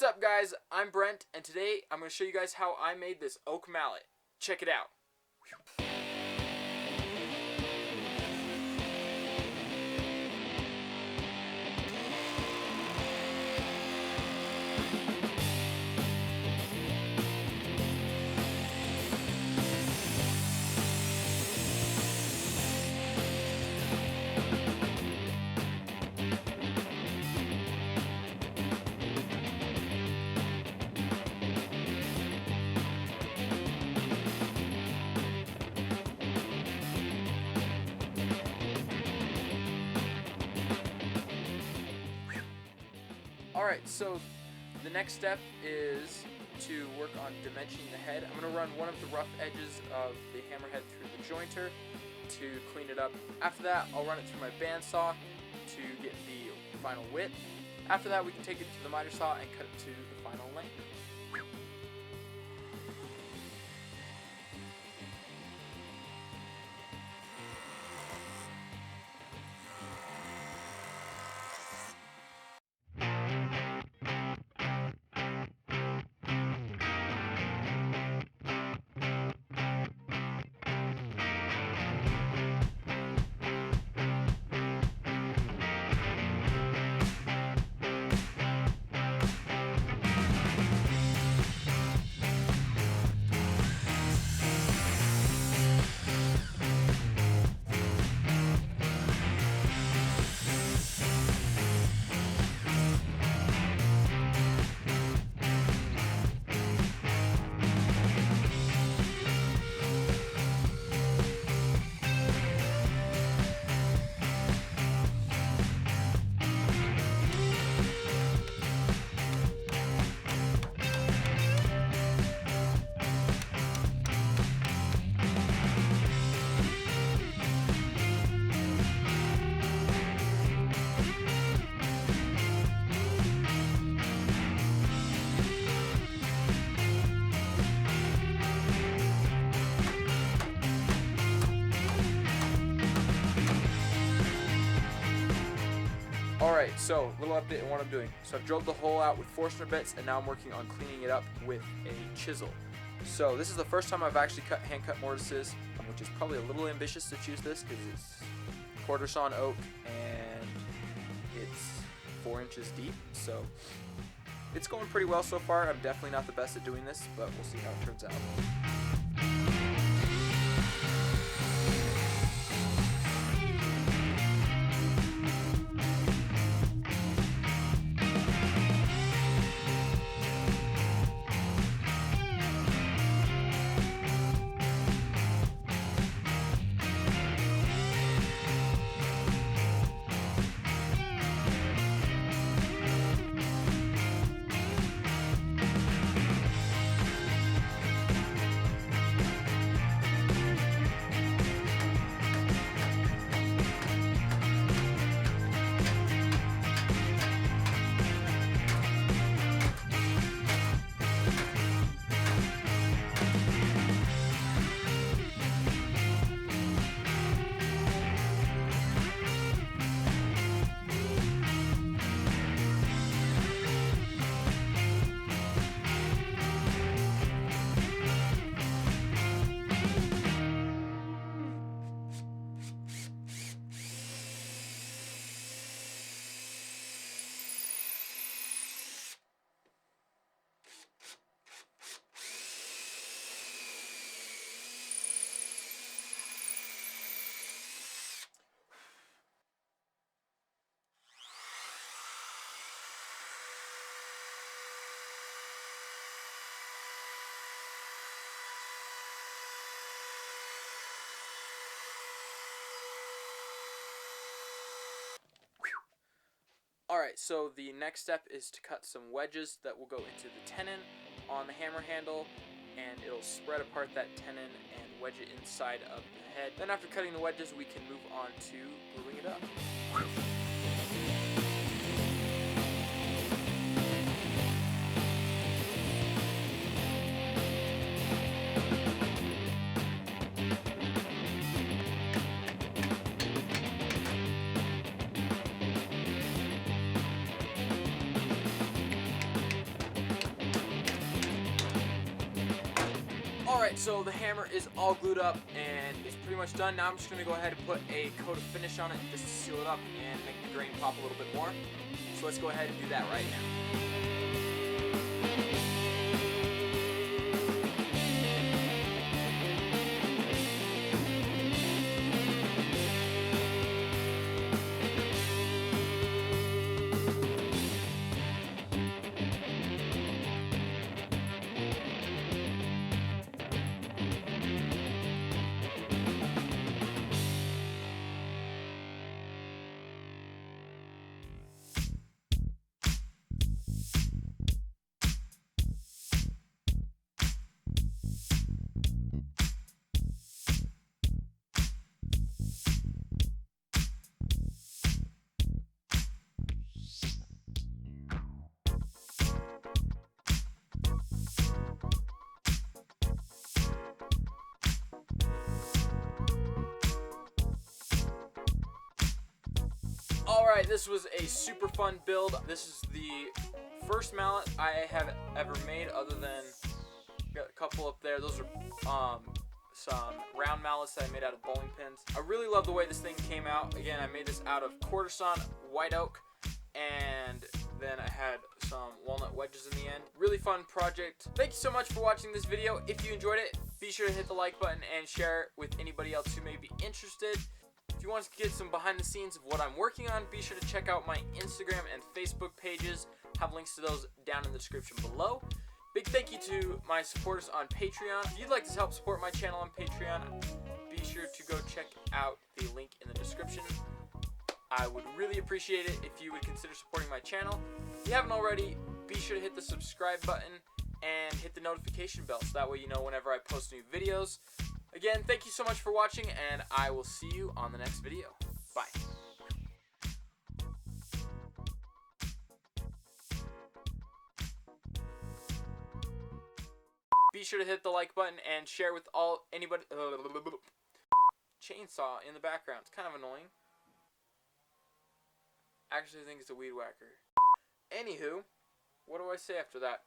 What's up, guys? I'm Brent, and today I'm going to show you guys how I made this oak mallet. Check it out. Alright, so the next step is to work on dimensioning the head. I'm going to run one of the rough edges of the hammerhead through the jointer to clean it up. After that, I'll run it through my bandsaw to get the final width. After that, we can take it to the miter saw and cut it to the final length. Alright, so little update on what I'm doing. So I've drilled the hole out with Forstner bits, and now I'm working on cleaning it up with a chisel. So this is the first time I've actually hand cut mortises, which is probably a little ambitious to choose this because it's quarter sawn oak and it's 4 inches deep. So it's going pretty well so far. I'm definitely not the best at doing this, but we'll see how it turns out. Alright, so the next step is to cut some wedges that will go into the tenon on the hammer handle, and it'll spread apart that tenon and wedge it inside of the head. Then after cutting the wedges, we can move on to gluing it up. Alright, so the hammer is all glued up and it's pretty much done. Now I'm just going to go ahead and put a coat of finish on it just to seal it up and make the grain pop a little bit more. So let's go ahead and do that right now. Alright, this was a super fun build. This is the first mallet I have ever made, other than got a couple up there. Those are some round mallets that I made out of bowling pins. I really love the way this thing came out. Again, I made this out of quarter sawn white oak, and then I had some walnut wedges in the end. Really fun project. Thank you so much for watching this video. If you enjoyed it, be sure to hit the like button and share it with anybody else who may be interested. If you want to get some behind the scenes of what I'm working on, be sure to check out my Instagram and Facebook pages. Have links to those down in the description below. Big thank you to my supporters on Patreon. If you'd like to help support my channel on Patreon, be sure to go check out the link in the description. I would really appreciate it if you would consider supporting my channel. If you haven't already, be sure to hit the subscribe button and hit the notification bell so that way you know whenever I post new videos. Again, thank you so much for watching, and I will see you on the next video. Bye. Be sure to hit the like button and share with anybody. Chainsaw in the background. It's kind of annoying. Actually, I think it's a weed whacker. Anywho, what do I say after that?